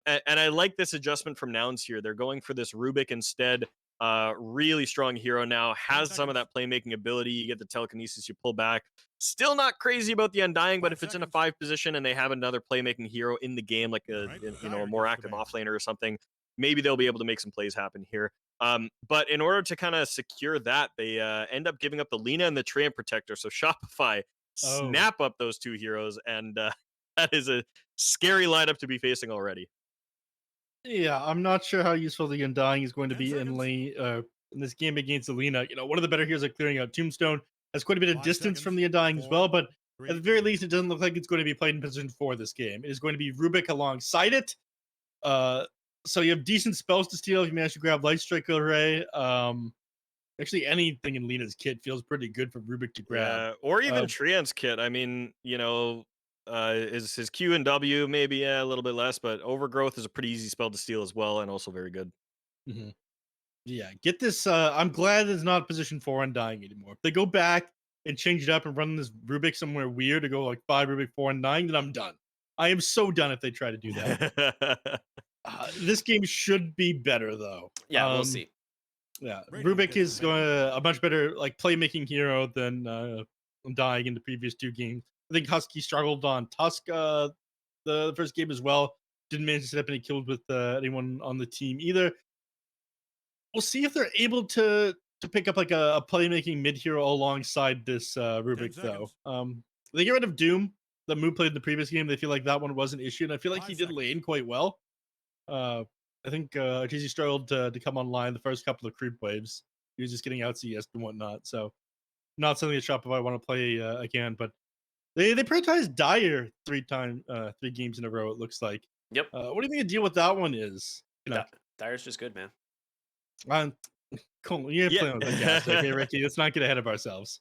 and I like this adjustment from nouns here. They're going for this Rubik instead. Really strong hero now, 10 has some of seconds. that playmaking ability. You get the telekinesis, you pull back. Still not crazy about the Undying, but 5 if it's in a seconds. 5 position and they have another playmaking hero in the game, like All right, a Dyer more gets the active bait. offlaner or something, maybe they'll be able to make some plays happen here. But in order to kind of secure that, they end up giving up the Lena and the Treant Protector. So Shopify Oh, snap up those two heroes, and that is a scary lineup to be facing already. yeah. I'm not sure how useful the Undying is going to 10 be in seconds. lane in this game against Alina. One of the better heroes at clearing out Tombstone has quite a bit of 5 distance from seconds. the Undying as 4, well, but at the 3, very least, it doesn't look like it's going to be played in position for this game. It is going to be Rubik alongside it. Uh, so you have decent spells to steal if you manage to grab Light Strike Array. Actually, anything in Lena's kit feels pretty good for Rubik to grab. Yeah, or even Uh, Trian's kit. I mean, is his Q and W maybe a little bit less, but Overgrowth is a pretty easy spell to steal as well, and also very good. mhm. Yeah, get this. I'm glad it's not position 4 Undying anymore. If they go back and change it up and run this Rubik somewhere weird to go like 5 Rubik 4 Undying, then I'm done. I am so done if they try to do that. This game should be better though. Yeah, we'll see. Yeah, Radiant Rubik gets is the bait. a much better like playmaking hero than Undying in the previous 2 games. I think Husky struggled on Tusk the first game as well. Didn't manage to set up any kills with anyone on the team either. We'll see if they're able to pick up like a playmaking mid hero alongside this 10 Rubik though. seconds. They get rid of Doom. The move played in the previous game. They feel like that one was an issue, and I feel like 5 he did seconds. lane quite well. Uh, I think JC struggled to come online the first couple of creep waves. He was just getting out CS and whatnot. So not something that Shopify want to play again. But they prioritized Dyer 3 games in a row. It looks like. Yep. What do you think the deal with that one is? Dyer's just good, man. Um, cool. You're Yeah. playing with the gas. Okay, Ricky. Let's not get ahead of ourselves.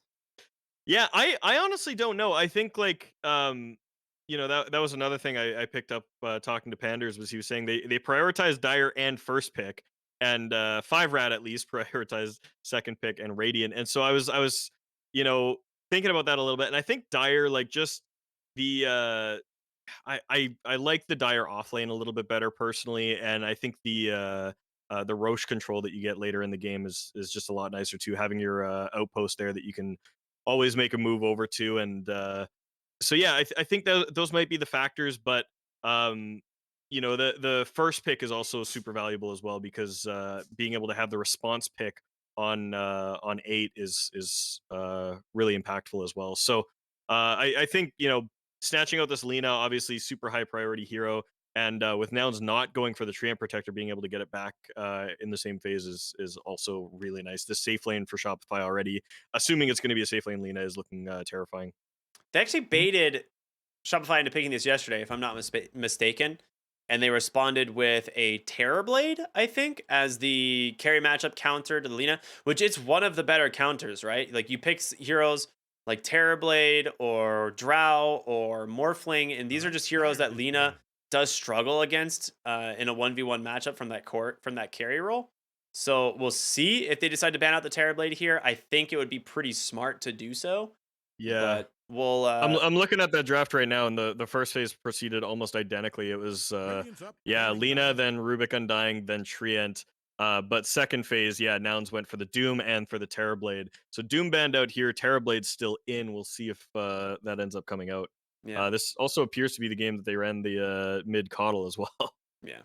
Yeah, I honestly don't know. I think like that was another thing I picked up talking to Panders was he was saying they prioritize Dyer and first pick, and 5 Rat at least prioritized second pick and Radiant. And so I was thinking about that a little bit, and I think Dyer like just the I like the Dyer off lane a little bit better personally, and I think the Roche control that you get later in the game is just a lot nicer too. Having your outpost there that you can always make a move over to, and so yeah, I think that those might be the factors, but the first pick is also super valuable as well because being able to have the response pick on 8 is really impactful as well. So I think snatching out this Lena, obviously super high priority hero, and with Nouns not going for the Treant Protector, being able to get it back in the same phase is also really nice. The safe lane for Shopify already, assuming it's going to be a safe lane, Lena is looking terrifying. They actually baited Shopify into picking this yesterday, if I'm not mistaken. And they responded with a Terrorblade, I think, as the carry matchup counter to the Lina, which it's one of the better counters, right? Like you pick heroes like Terrorblade or Drow or Morphling, and All these are right, just heroes Dyer that gets the Lina bait. does struggle against in a 1v1 matchup from that carry role. So we'll see if they decide to ban out the Terrorblade here. I think it would be pretty smart to do so, Yeah, but we'll I'm looking at that draft right now, and the first phase proceeded almost identically. It was Radiant's up. yeah, Carry Lena, time. then Rubik Undying, then Treant. But second phase, yeah, Nouns went for the Doom and for the Terrorblade. So Doom banned out here, Terrorblade's still in. We'll see if that ends up coming out. yeah, This also appears to be the game that they ran the mid coddle as well. yeah.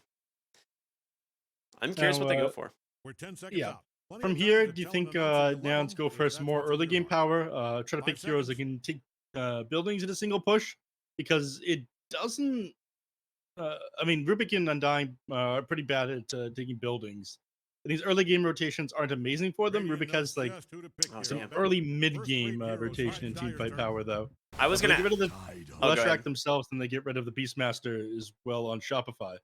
I'm curious Now, what they go for. We're 10 seconds yeah. out. Plenty From of time here, to do you tell an think announcer your Nouns level, go for if some that's more what early you're game doing. power? Try to 5 pick heroes that seconds. can take buildings in a single push because it doesn't. I mean, Rubik and Undying are pretty bad at taking buildings. And these early game rotations aren't amazing for them. Radiant Rubik knows has like just who to pick Oh, here. some damn. early mid First game rate heroes. All rotation right, and team Dyer's fight turn. power though. I was But they gonna. get rid of the Tide Oh, on. go Leshrac ahead. themselves, and they get rid of the Beastmaster as well on Shopify.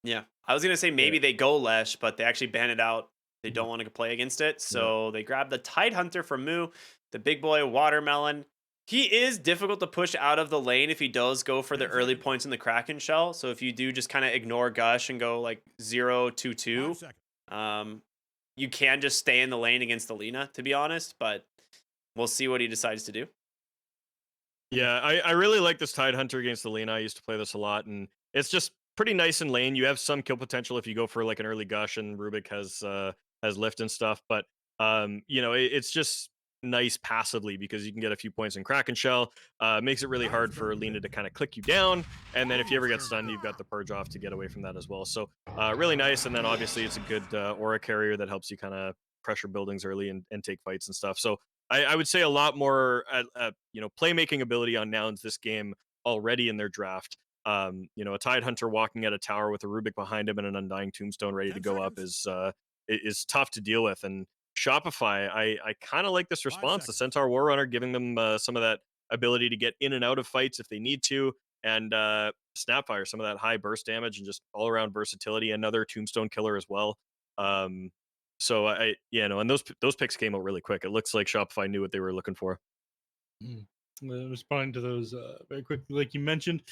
Yeah, I was gonna say Yeah. maybe they go Lesh, but they actually ban it out. They Mhm. don't want to play against it, Yeah. so they grab the Tide Hunter from Moo, the big boy Watermelon. He is difficult to push out of the lane if he does go for the 10 early seconds. points in the Kraken Shell. So if you do just kind of ignore Gush and go like 0-2-2, 5 seconds. you can just stay in the lane against the Lina, to be honest. But we'll see what he decides to do. Yeah, I really like this Tide Hunter against the Lena. I used to play this a lot, and it's just pretty nice in lane. You have some kill potential if you go for like an early gush, and Rubik has lift and stuff. But it's just nice passively because you can get a few points in Kraken Shell. Makes it really hard for Lena to kind of click you down, and then if you ever get stunned, you've got the purge off to get away from that as well. So really nice. And then obviously it's a good aura carrier that helps you kind of pressure buildings early and take fights and stuff. So I would say a lot more playmaking ability on Nouns this game already in their draft. A Tide Hunter walking at a tower with a Rubik behind him and an Undying Tombstone ready to go up is tough to deal with. And Shopify, I kind of like this response. The Centaur War Runner giving them some of that ability to get in and out of fights if they need to, and Snapfire, some of that high burst damage and just all around versatility. Another Tombstone killer as well. So and those picks came out really quick. It looks like Shopify knew what they were looking for. Responding to those very quickly, like you mentioned,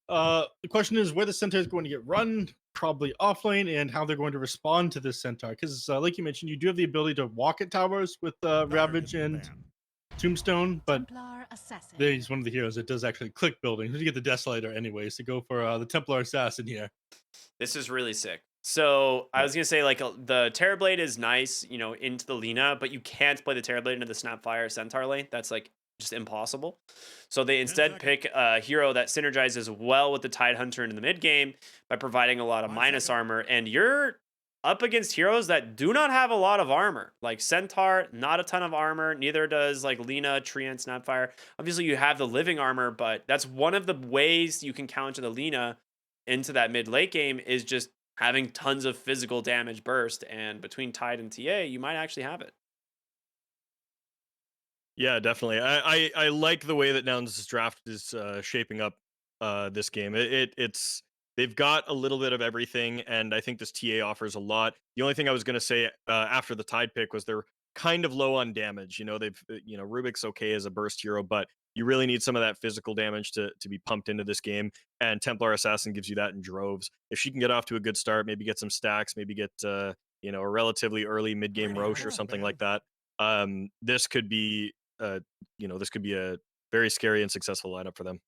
the question is where the Centaur is going to get run, probably offlane, and how they're going to respond to this Centaur. Because, like you mentioned, you do have the ability to walk at towers with Ravage and Tombstone, but he's one of the heroes that does actually click buildings. You get the Desolator anyways to go for the Templar Assassin here. This is really sick. So I was gonna say like the Terrorblade is nice, into the Lina, but you can't play the Terrorblade into the Snapfire Centaur lane. That's like just impossible. So they instead pick a hero that synergizes well with the Tide Hunter in the mid game by providing a lot of minus armor. And you're up against heroes that do not have a lot of armor. Like Centaur, not a ton of armor. Neither does like Lina, Treant, Snapfire. Obviously, you have the living armor, but that's one of the ways you can counter the Lina into that mid late game is just having tons of physical damage burst. And between Tide and TA, you might actually have it. Yeah, definitely. I like the way that Nouns' draft is shaping up this game. It's they've got a little bit of everything, and I think this TA offers a lot. The only thing I was going to say after the Tide pick was they're kind of low on damage. Rubik's okay as a burst hero, but you really need some of that physical damage to be pumped into this game. And Templar Assassin gives you that in droves. If she can get off to a good start, maybe get some stacks, maybe get a relatively early mid game Roche or something like that. This could be this could be a very scary and successful lineup for them.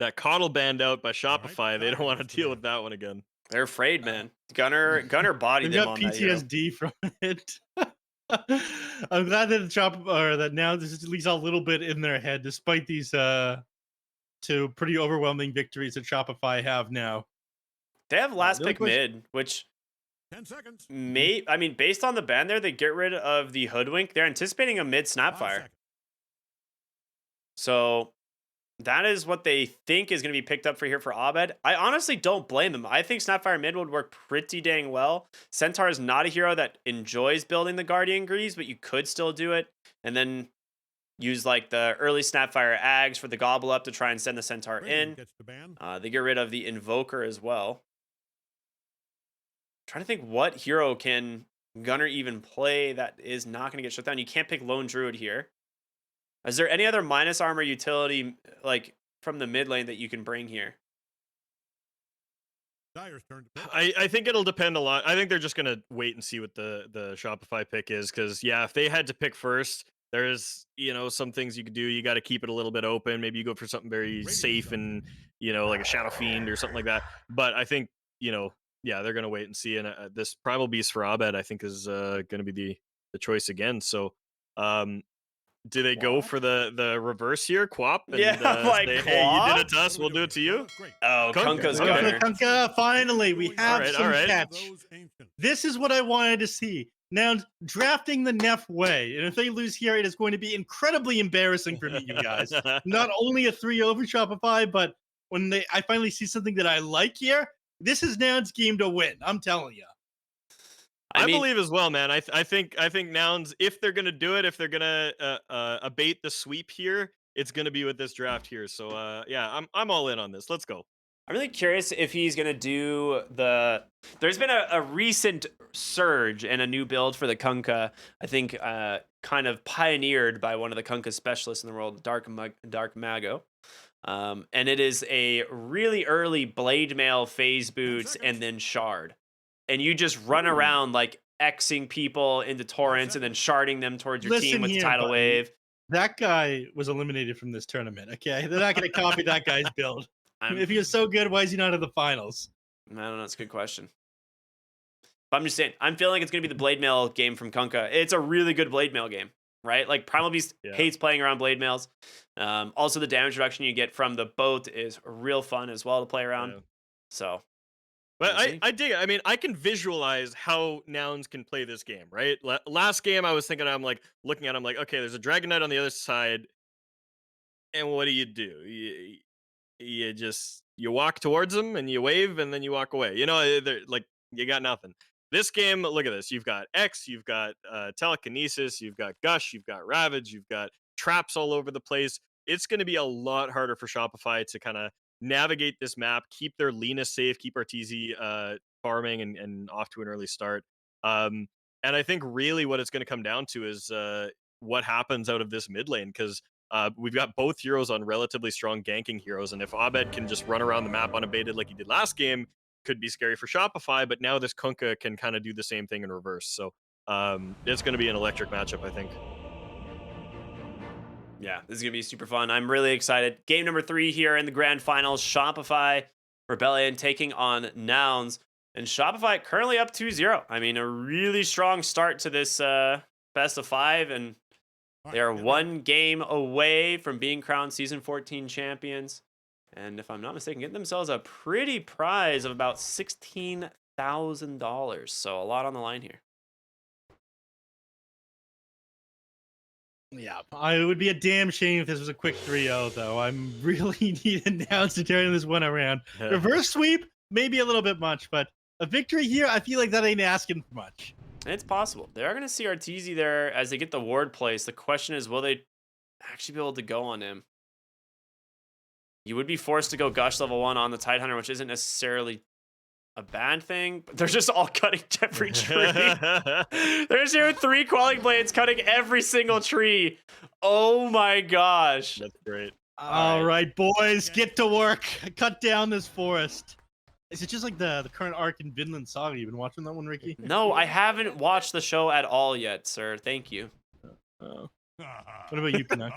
That Coddle banned out by Shopify. They don't want to deal with that one again. They're afraid, man. Gunner bodied them on that hero. PTSD from it. I'm glad that now this is at least a little bit in their head, despite these two pretty overwhelming victories that Shopify have now. They have last pick mid, which 10 seconds. Based on the ban there, they get rid of the Hoodwink. They're anticipating a mid Snapfire. So that is what they think is going to be picked up for Abed. I honestly don't blame them. I think Snapfire mid would work pretty dang well. Centaur is not a hero that enjoys building the Guardian Greaves, but you could still do it. And then use like the early Snapfire Ags for the Gobble Up to try and send the Centaur in. They get rid of the Invoker as well. Trying to think what hero can Gunner even play that is not going to get shut down. You can't pick Lone Druid here. Is there any other minus armor utility like from the mid lane that you can bring here? I think it'll depend a lot. I think they're just going to wait and see what the Shopify pick is, because if they had to pick first, there's some things you could do. You got to keep it a little bit open. Maybe you go for something very safe and like a Shadow Fiend or something like that. But I think they're going to wait and see. And this Primal Beast for Abed, I think, is going to be the choice again. So, do they go for the reverse here, Quap? And, say, hey, you did it to us, we'll do it to you. Oh, Kunkka's Gunner. Kunkka, finally, we have some catch. This is what I wanted to see. Now, drafting the neph way, and if they lose here, it is going to be incredibly embarrassing for me, you guys. Not only a 3-0 for Shopify, but when I finally see something that I like here, this is Nouns' game to win. I'm telling you. I believe as well, man. I think Nouns, if they're gonna do it, if they're gonna abate the sweep here, it's gonna be with this draft here. So I'm all in on this. Let's go. I'm really curious if he's gonna do the. There's been a recent surge and a new build for the Kunkka. I think kind of pioneered by one of the Kunkka specialists in the world, Dark Mago. And it is a really early blade mail, phase boots, and then shard. And you just run around like Xing people into torrents and then sharding them towards your team with the tidal wave. That guy was eliminated from this tournament. Okay, they're not going to copy that guy's build. I'm, If he was so good, why is he not in the finals? I don't know. It's a good question. But I'm just saying, I'm feeling like it's going to be the blade mail game from Kunkka. It's a really good blade mail game, right? Like Primal Beast hates playing around blade mails. Also, the damage reduction you get from the boat is real fun as well to play around. Yeah. So, but I dig it. I mean, I can visualize how nouns can play this game, right? Last game, I was thinking, I'm like looking at, I'm like, okay, there's a Dragon Knight on the other side, and what do? You just you walk towards them and you wave and then you walk away. You know, like you got nothing. This game, look at this. You've got X, you've got telekinesis, you've got Gush, you've got Ravage, you've got traps all over the place. It's going to be a lot harder for Shopify to kind of navigate this map, keep their Lena safe, keep RTZ farming and off to an early start. And I think really what it's going to come down to is what happens out of this mid lane, because we've got both heroes on relatively strong ganking heroes, and if Abed can just run around the map unabated like he did last game, could be scary for Shopify. But now this Kunkka can kind of do the same thing in reverse. So it's going to be an electric matchup, I think. Yeah, this is going to be super fun. I'm really excited. Game number 3 here in the grand finals. Shopify Rebellion taking on Nouns. And Shopify currently up 2-0. I mean, a really strong start to this best of 5, and they are 1 game away from being crowned Season 14 champions. And if I'm not mistaken, getting themselves a pretty prize of about $16,000. So a lot on the line here. Yeah, it would be a damn shame if this was a quick 3-0, though. I'm really needing Nouns to turn this one around. Reverse sweep, maybe a little bit much, but a victory here, I feel like that ain't asking for much. It's possible. They are going to see Arteezy there as they get the ward place. The question is, will they actually be able to go on him? You would be forced to go Gush level 1 on the Tidehunter, which isn't necessarily a bad thing, but they're just all cutting every tree. There's your 3 Quelling Blades cutting every single tree. Oh my gosh. That's great. All right, boys, get to work. Cut down this forest. Is it just like the current arc in Vinland Saga? You been watching that one, Ricky? No, I haven't watched the show at all yet, sir. Thank you. What about you, Pinnock?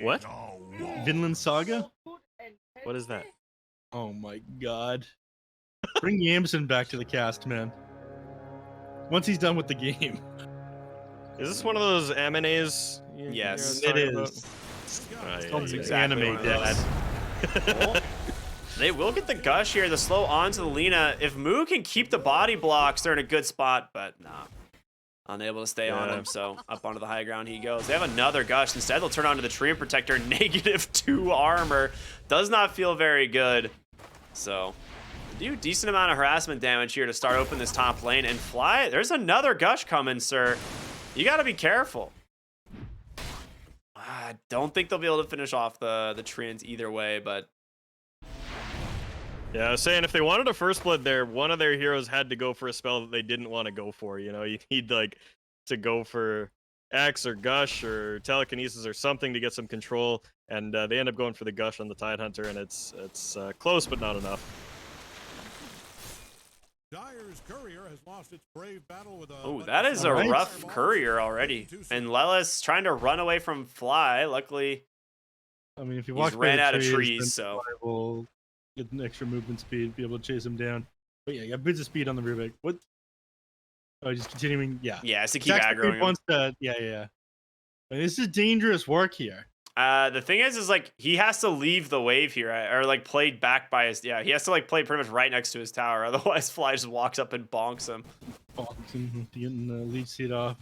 What? Vinland Saga? What is that? Oh my god. Bring Yamson back to the cast, man. Once he's done with the game. Is this one of those M&As? Yes, it is. That's exactly Anime what it is. dad. They will get the Gush here, the slow onto the Lena. If Moo can keep the body blocks, they're in a good spot, but nah. Unable to stay on him, so up onto the high ground he goes. They have another Gush. Instead, they'll turn onto the Treant Protector. -2 armor. Does not feel very good. So, do decent amount of harassment damage here to start open this top lane. And Fly, there's another Gush coming, sir. You got to be careful. I don't think they'll be able to finish off the Treants either way, but... Yeah, I was saying if they wanted a first blood there, one of their heroes had to go for a spell that they didn't want to go for. You know, you need like to go for X or Gush or Telekinesis or something to get some control, and they end up going for the Gush on the Tidehunter, and it's close but not enough. Dyer's courier has lost its brave battle with a... Oh, that is a rough courier already. And Lelis trying to run away from Fly. Luckily, I mean, if you he's walk ran by the out of trees, trees, then so... Fly will get an extra movement speed, be able to chase him down. But yeah, you got boots of speed on the Rubik. What? Oh, just continuing. Yeah. Yeah, it's to keep Jackson aggroing him. wants to, yeah. I mean, this is dangerous work here. The thing is like he has to leave the wave here, or like play back by his. Yeah, he has to like play pretty much right next to his tower. Otherwise, Fly just walks up and bonks him. Bonks him, getting the lead seat off.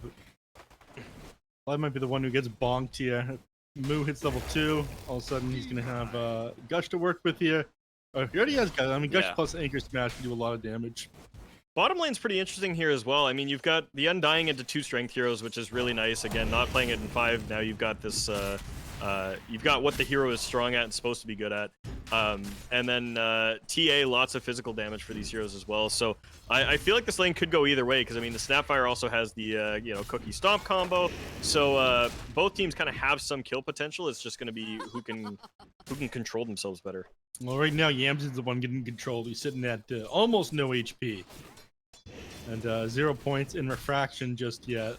Fly might be the one who gets bonked here. Moo hits level 2. All of a sudden, he's gonna have Gush to work with here. He already has Gush. I mean, Gush plus Anchor Smash can do a lot of damage. Bottom lane's pretty interesting here as well. I mean, you've got the Undying into 2 strength heroes, which is really nice. Again, not playing it in 5. Now you've got this. You've got what the hero is strong at and supposed to be good at. And then TA, lots of physical damage for these heroes as well. So I feel like this lane could go either way, because I mean the Snapfire also has the Cookie Stomp combo. So both teams kind of have some kill potential. It's just going to be who can control themselves better. Well, right now Yamson's the one getting controlled. He's sitting at almost no HP and 0 points in refraction just yet.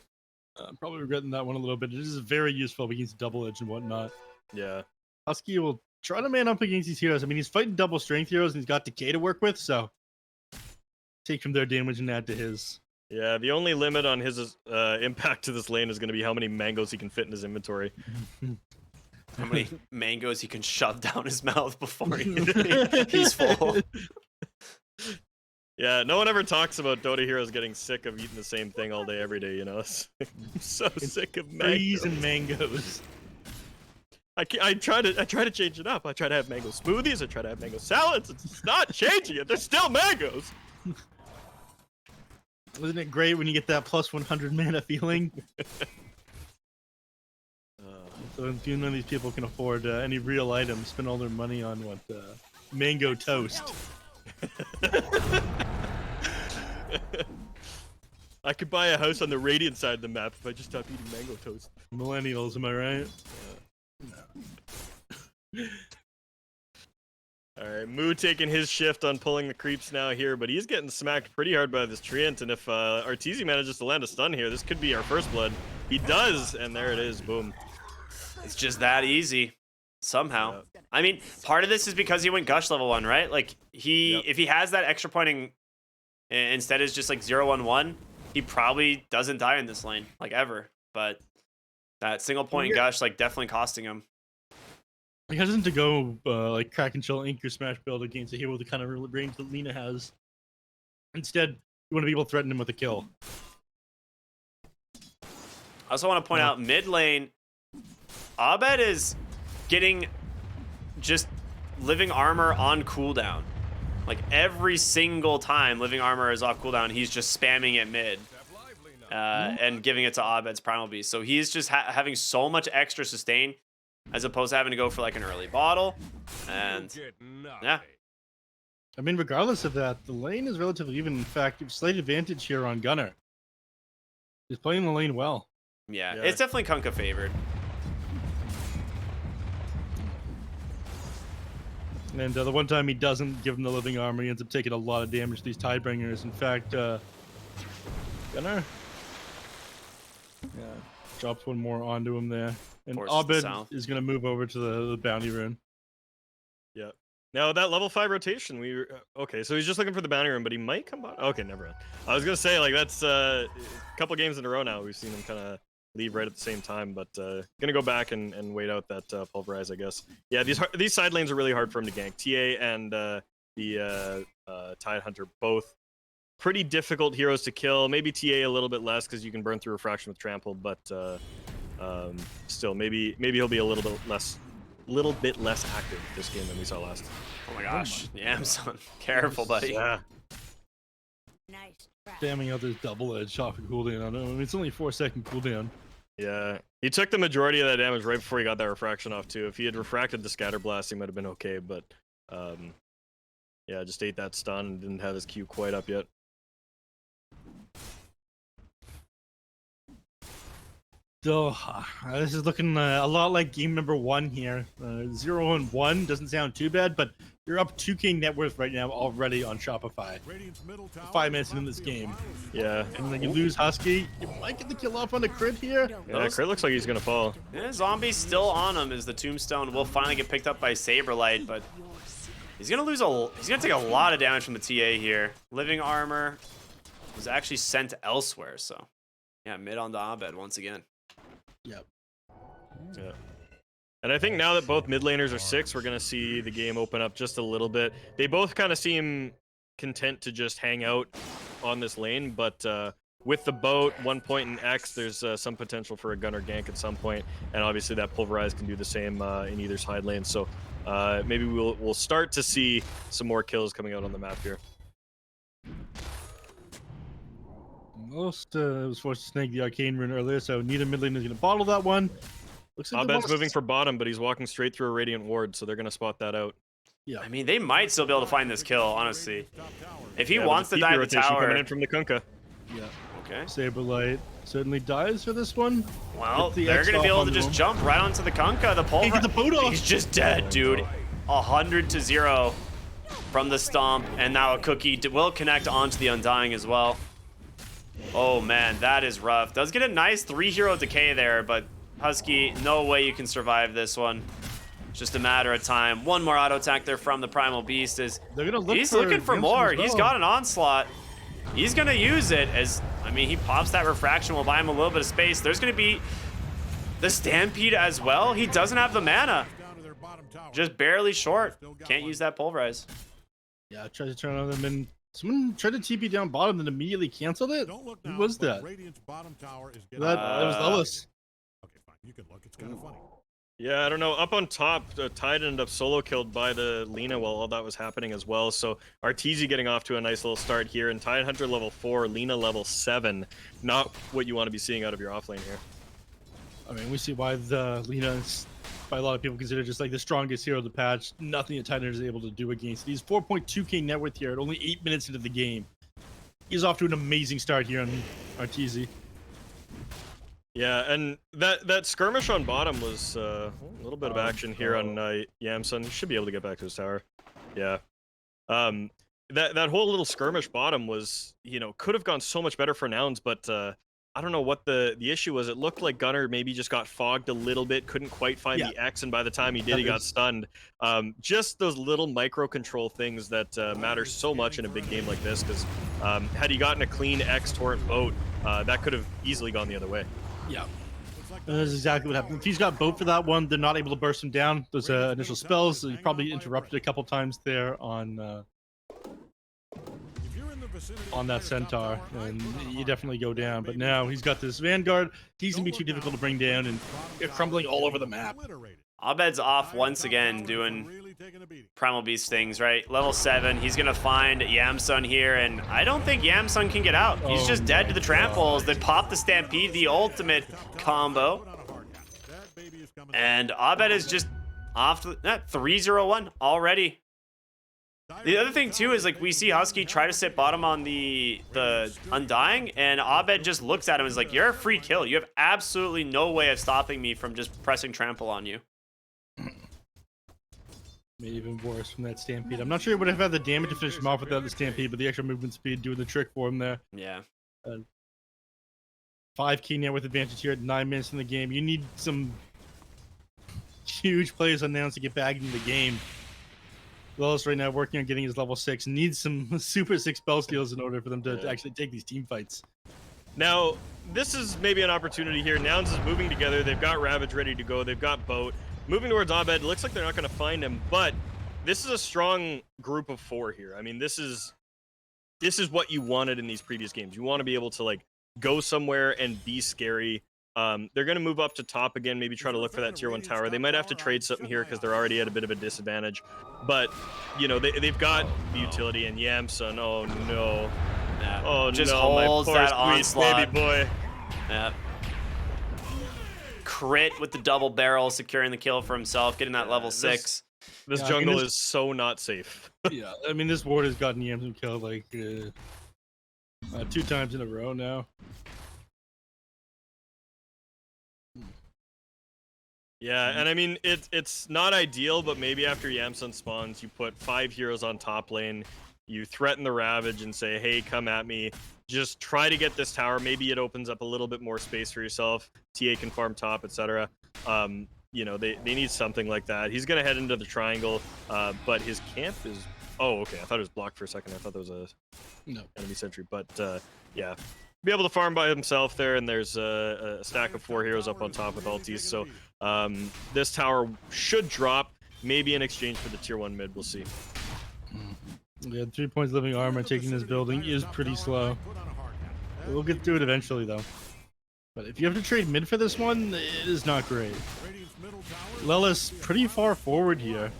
I'm probably regretting that one a little bit. It is very useful against double edge and whatnot. Yeah. Husky will try to man up against these heroes. I mean, he's fighting double strength heroes and he's got decay to work with, so take from their damage and add to his. Yeah, the only limit on his impact to this lane is going to be how many mangoes he can fit in his inventory. How many mangoes he can shove down his mouth before he's full. Yeah, no one ever talks about Dota heroes getting sick of eating the same thing all day, every day, you know? I'm so sick of Freeze mangoes. and mangoes. I try to change it up. I try to have mango smoothies. I try to have mango salads. It's not changing it. They're still mangoes. Isn't it great when you get that plus 100 mana feeling? So if none of these people can afford any real items, spend all their money on what? Mango toast. I could buy a house on the Radiant side of the map if I just stopped eating mango toast. Millennials, am I right? Alright, Moo taking his shift on pulling the creeps now here, but he's getting smacked pretty hard by this Treant, and if Arteezy manages to land a stun here, this could be our first blood. He does, and there it is, boom. It's just that easy. Somehow. Yep. I mean, part of this is because he went Gush level 1, right? Like, if he has that extra pointing instead is just like 0-1-1, he probably doesn't die in this lane, like ever. But that single point Gush, like, definitely costing him. He hesitant to go like crack and chill ink or smash build against a hero with the kind of range that Lina has. Instead, you want to be able to threaten him with a kill. I also want to point out mid lane, Abed is getting just living armor on cooldown. Like every single time living armor is off cooldown, he's just spamming it mid and giving it to Abed's primal beast. So he's just having so much extra sustain as opposed to having to go for like an early bottle. And yeah. I mean, regardless of that, the lane is relatively even. In fact, slight advantage here on Gunnar. He's playing the lane well. Yeah, it's definitely Kunkka favored. And the one time he doesn't give him the living armor, he ends up taking a lot of damage to these Tidebringers. In fact, Gunnar drops one more onto him there. And Abed is going to move over to the bounty rune. Yeah. Now that level 5 rotation, okay, so he's just looking for the bounty rune, but he might come back. Okay, never mind. I was gonna say, like, that's a couple games in a row now we've seen him kind of leave right at the same time, but gonna go back and wait out that pulverize, I guess. Yeah, these side lanes are really hard for him to gank. TA and the Tide Hunter, both pretty difficult heroes to kill. Maybe TA a little bit less because you can burn through refraction with trample, but still, maybe he'll be a little bit less active this game than we saw last. Oh my gosh, Yamson, careful, buddy. Yeah. Spamming out this double edge off a cooldown. I mean, it's only 4-second cooldown. Yeah, he took the majority of that damage right before he got that refraction off too. If he had refracted the scatter blast, he might have been okay, but yeah, just ate that stun and didn't have his Q quite up yet. So this is looking a lot like game number 1 here. 0-1 doesn't sound too bad, but you're up 2K net worth right now already on Shopify. 5 minutes into this game. Yeah. And then you lose Husky. You might get the kill off on the crit here. Yeah, crit looks like he's gonna fall. Yeah, zombie still on him as the tombstone will finally get picked up by Saberlight, but he's gonna take a lot of damage from the TA here. Living armor was actually sent elsewhere, so yeah, mid on the Abed once again. Yep. Yeah. And I think now that both mid laners are 6, we're going to see the game open up just a little bit. They both kind of seem content to just hang out on this lane, but with the boat, 1 point in X, there's some potential for a Gunnar gank at some point, and obviously that pulverize can do the same in either side lane. So maybe we'll start to see some more kills coming out on the map here. Most was forced to snag the arcane rune earlier, so neither mid lane is going to bottle that one. Looks like Abed's moving for bottom, but he's walking straight through a Radiant Ward, so they're going to spot that out. Yeah. I mean, they might still be able to find this kill, honestly. If he Yeah, wants to dive the tower... coming in from the Kunkka. Yeah. Okay. Saberlight certainly dies for this one. Well, they're going to be able to just jump right onto the Kunkka. The pulver... Get the boat off. He's just dead, dude. 100-0 from the stomp, and now a cookie will connect onto the Undying as well. Oh man, that is rough. Does get a nice 3-hero decay there, but Husky, no way you can survive this one. It's just a matter of time. One more auto attack there from the Primal Beast. He's looking for more. He's got an onslaught. He's gonna use it as, I mean, he pops that refraction, will buy him a little bit of space. There's gonna be the Stampede as well. He doesn't have the mana. Just barely short. Can't use that Pulverize. Yeah, tried to turn on them, and someone tried to TP down bottom and immediately canceled it. Who was that? That was Ellis. Okay, fine. You can look. It's kind of funny. Yeah, I don't know. Up on top, Tide ended up solo killed by the Lina while all that was happening as well. So Arteezy getting off to a nice little start here, and Tide Hunter level 4, Lina level 7. Not what you want to be seeing out of your offlane here. I mean, we see why the Lina is, by a lot of people, considered just like the strongest hero of the patch. Nothing that Titan is able to do against it. He's 4.2k net worth here at only 8 minutes into the game. He's off to an amazing start here on Arteezy. Yeah, and that skirmish on bottom was a little bit of action here on Yamsun. He should be able to get back to his tower. Yeah. That whole little skirmish bottom was, you know, could have gone so much better for Nouns, but I don't know what the issue was. It looked like Gunner maybe just got fogged a little bit, couldn't quite find the X, and by the time he did, he got stunned. Just those little micro control things that matter so much in a big game like this, because had he gotten a clean X torrent boat, that could have easily gone the other way. Yeah. That's exactly what happened. If he's got boat for that one, they're not able to burst him down. Those initial spells, so he probably interrupted a couple times there on that Centaur, and you definitely go down. But now he's got this Vanguard. He's gonna be too difficult to bring down, and you're crumbling all over the map. Abed's off once again doing Primal Beast things, right? Level 7, he's gonna find Yamsun here, and I don't think Yamsun can get out. He's just dead to the tramples. They pop the Stampede, the ultimate combo. And Abed is just off to 3-0-1 already. The other thing too is, like, we see Husky try to sit bottom on the Undying, and Abed just looks at him and is like, you're a free kill. You have absolutely no way of stopping me from just pressing trample on you. Maybe even worse from that Stampede. I'm not sure he would have had the damage to finish him off without the Stampede, but the extra movement speed doing the trick for him there. Yeah. 5k now with advantage here at 9 minutes in the game. You need some huge plays on Nouns to get back into the game. Lillis right now working on getting his level 6. Needs some super 6 spell steals in order for them to actually take these team fights. Now, this is maybe an opportunity here. Nouns is moving together. They've got Ravage ready to go. They've got Boat. Moving towards Abed. Looks like they're not going to find him, but this is a strong group of 4 here. I mean, this is what you wanted in these previous games. You want to be able to, like, go somewhere and be scary. They're going to move up to top again, maybe try to look for that tier 1 tower. They might have to trade something here because they're already at a bit of a disadvantage. But, you know, they've got the utility, and Yamsun, oh no. Yeah. Oh just no, holds my poor that sweet onslaught. baby boy. Yeah. Crit with the double barrel, securing the kill for himself, getting that level 6. This jungle is so not safe. Yeah, I mean, this ward has gotten Yamsun killed like 2 times in a row now. Yeah, and I mean, it's not ideal, but maybe after Yamsun spawns, you put 5 heroes on top lane, you threaten the Ravage and say, hey, come at me. Just try to get this tower. Maybe it opens up a little bit more space for yourself. TA can farm top, etc. You know, they need something like that. He's going to head into the triangle, but his camp is... Oh, okay. I thought it was blocked for a second. I thought that was a enemy sentry. But, yeah. Be able to farm by himself there, and there's a stack of 4 heroes up on top with ultis. So this tower should drop, maybe in exchange for the tier 1 mid. We'll see. Yeah, 3 points living armor taking this building is pretty slow. We'll get through it eventually, though. But if you have to trade mid for this one, it is not great. Lelis pretty far forward here.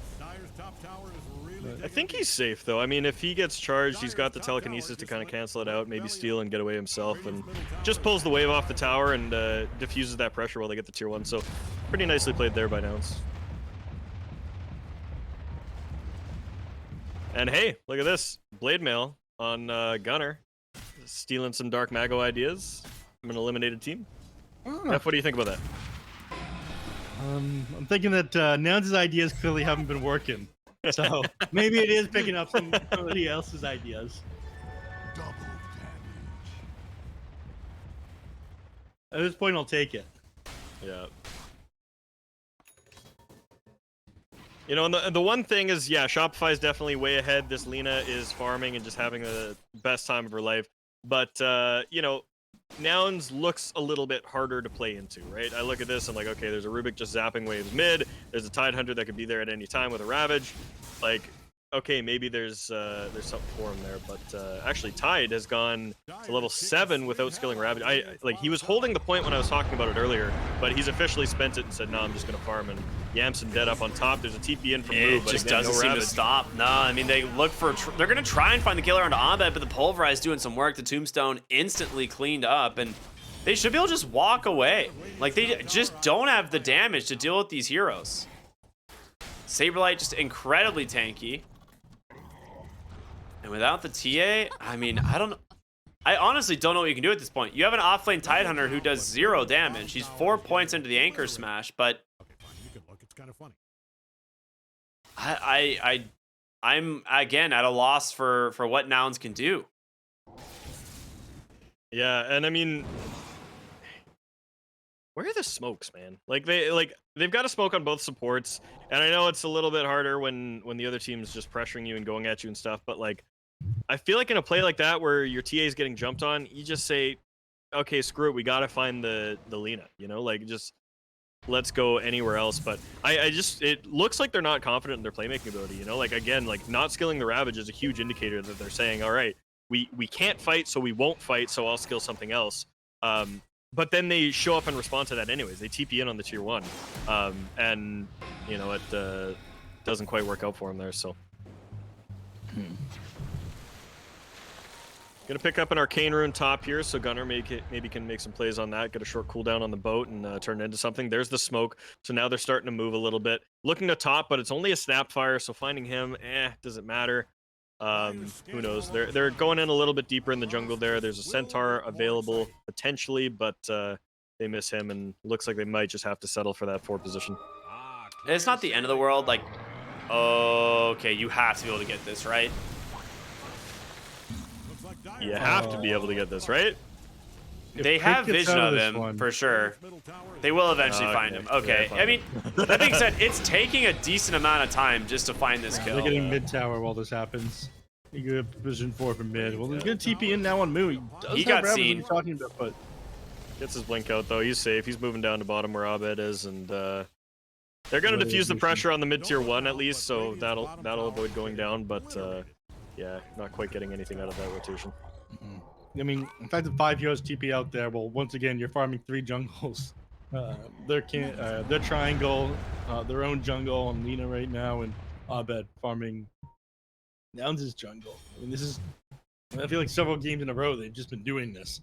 I think he's safe, though. I mean, if he gets charged, he's got the telekinesis to kind of cancel it out, maybe steal and get away himself, and just pulls the wave off the tower and diffuses that pressure while they get the tier 1. So pretty nicely played there by Nouns. And hey, look at this. Blade Mail on Gunner. Stealing some Dark Mago ideas. I'm an eliminated team. Neph, what do you think about that? I'm thinking that Nouns' ideas clearly haven't been working. So maybe it is picking up somebody else's ideas. At this point, I'll take it. Yeah. You know, and the one thing is, yeah, Shopify is definitely way ahead. This Lena is farming and just having the best time of her life. But, you know, Nouns looks a little bit harder to play into, right? I look at this, I'm like, okay, there's a Rubik just zapping waves mid. There's a Tidehunter that could be there at any time with a Ravage. Like, okay, maybe there's something for him there. But actually, Tide has gone to level 7 without skilling Ravage. Like, he was holding the point when I was talking about it earlier, but he's officially spent it and said, no, I'm just going to farm. And Yamson dead up on top. There's a TP in from Moo, It but just again, doesn't no seem Ravage. to stop. No, I mean, they look for... they're going to try and find the killer onto Abed, but the Pulverize doing some work. The Tombstone instantly cleaned up, and they should be able to just walk away. Like, they just don't have the damage to deal with these heroes. Saberlight just incredibly tanky. And without the TA, I mean, I honestly don't know what you can do at this point. You have an offlane Tidehunter who does 0 damage. He's 4 points into the Anchor Smash, but Okay, fine. You can look. It's kind of funny. I'm again at a loss for what Nouns can do. Yeah, and I mean, where are the smokes, man? They've got a smoke on both supports, and I know it's a little bit harder when the other team's just pressuring you and going at you and stuff, but like, I feel like in a play like that where your TA is getting jumped on, you just say, okay, screw it, we gotta find the Lena, you know, like, just let's go anywhere else. But it looks like they're not confident in their playmaking ability, you know, like, again, like, not skilling the Ravage is a huge indicator that they're saying, all right, we can't fight, so we won't fight, so I'll skill something else. But then they show up and respond to that anyways. They TP in on the tier 1, and you know, it doesn't quite work out for them there. So gonna pick up an Arcane Rune top here, so Gunnar maybe can make some plays on that, get a short cooldown on the boat, and turn it into something. There's the smoke, so now they're starting to move a little bit. Looking to top, but it's only a Snapfire, so finding him, does it matter? Who knows? They're going in a little bit deeper in the jungle there. There's a Centaur available potentially, but they miss him, and looks like they might just have to settle for that 4 position. It's not the end of the world. Like, okay, you have to be able to get this, right? You have to be able to get this, right? They have vision of him for sure. They will eventually find him. Okay, Yeah, I mean, that being said, it's taking a decent amount of time just to find this kill. They're getting mid tower while this happens. You get position 4 from mid. Well, there's good TP in now on Moo. He Does have got Ravage seen. he's talking about, but Gets his blink out though. He's safe. He's moving down to bottom where Abed is, and they're gonna diffuse the pressure on the mid tier 1 at least, so that'll avoid going down. But yeah, not quite getting anything out of that rotation. I mean, in fact, the 5 heroes TP out there. Well, once again, you're farming 3 jungles. Their triangle, their own jungle on Lena right now, and Abed farming Nouns' jungle. I mean, this is. I feel like several games in a row they've just been doing this.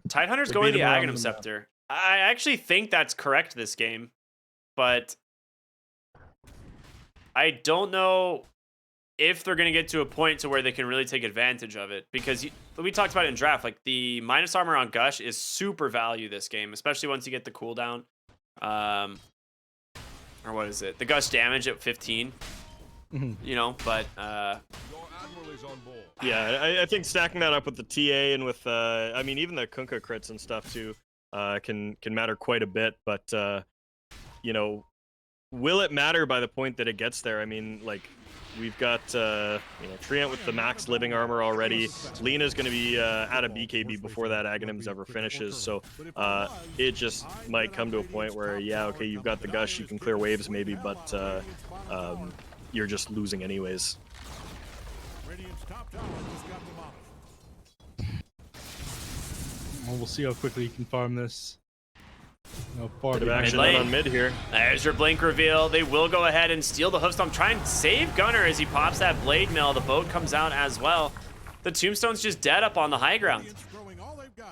Tidehunter's They going beat the him around Aghanim the map. Scepter. I actually think that's correct this game, but I don't know if they're going to get to a point to where they can really take advantage of it, because we talked about it in draft, like the minus armor on Gush is super value this game, especially once you get the cooldown. Or what is it? The Gush damage at 15. You know, but yeah, I think stacking that up with the TA and with I mean, even the Kunkka crits and stuff too can matter quite a bit. But you know, will it matter by the point that it gets there? I mean, like, we've got you know, Treant with the max living armor already. Lena's going to be at a BKB before that Aghanim's ever finishes, so it just might come to a point where, yeah, okay, you've got the Gush, you can clear waves maybe, but you're just losing anyways. Well, we'll see how quickly you can farm this. How far Bit of behind action Mid lane. on mid here. there's your blink reveal. They will go ahead and steal the hoofstomp. Try and save Gunnar as he pops that blade mill. The boat comes out as well. The Tombstone's just dead up on the high ground.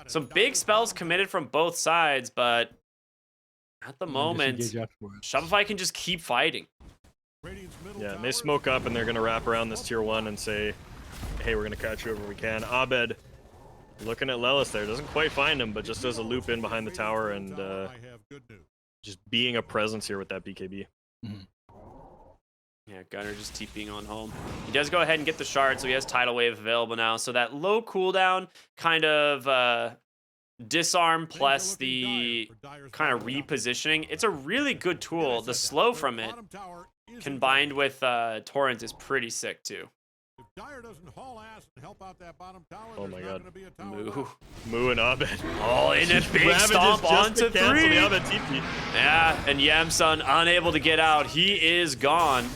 Some big spells committed from both sides, but at the moment, Shopify can just keep fighting. Yeah, and they smoke up and they're going to wrap around this tier 1 and say, hey, we're going to catch you wherever we can. Abed looking at Lelis there, doesn't quite find him, but just does a loop in behind the tower and just being a presence here with that BKB. Yeah, Gunnar just TPing on home. He does go ahead and get the shard, so he has Tidal Wave available now. So that low cooldown kind of disarm plus the kind of repositioning. It's a really good tool. The slow from it combined with Torrent is pretty sick too. Oh my god. Moo. Moo and Abed. Oh, in a big stomp onto to cancel 3. the Abed TP. Yeah, and Yamsun unable to get out. He is gone.